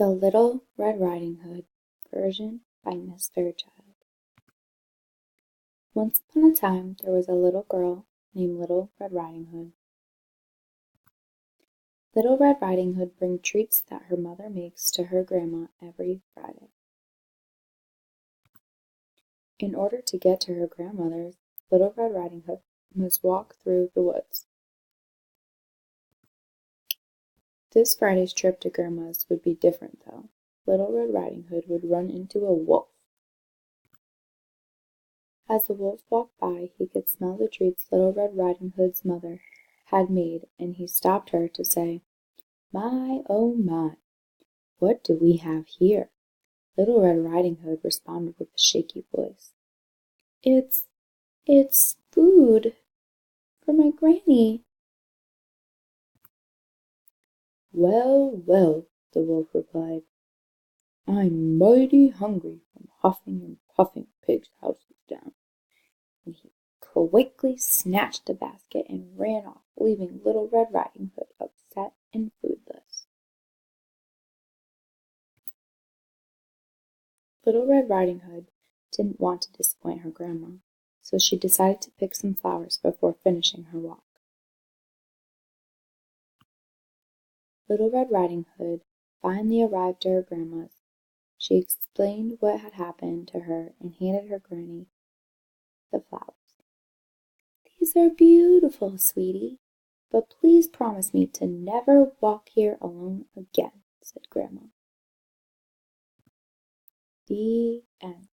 The Little Red Riding Hood, version by Miss Fairchild. Once upon a time there was a little girl named Little Red Riding Hood. Little Red Riding Hood brings treats that her mother makes to her grandma every Friday. In order to get to her grandmother's, Little Red Riding Hood must walk through the woods. This Friday's trip to Grandma's would be different, though. Little Red Riding Hood would run into a wolf. As the wolf walked by, he could smell the treats Little Red Riding Hood's mother had made, and he stopped her to say, "My, oh my, what do we have here?" Little Red Riding Hood responded with a shaky voice, It's food for my granny." "Well, well," the wolf replied, "I'm mighty hungry from huffing and puffing pigs' houses down." And he quickly snatched the basket and ran off, leaving Little Red Riding Hood upset and foodless. Little Red Riding Hood didn't want to disappoint her grandma, so she decided to pick some flowers before finishing her walk. Little Red Riding Hood finally arrived to her grandma's. She explained what had happened to her and handed her granny the flowers. "These are beautiful, sweetie, but please promise me to never walk here alone again," said Grandma. The end.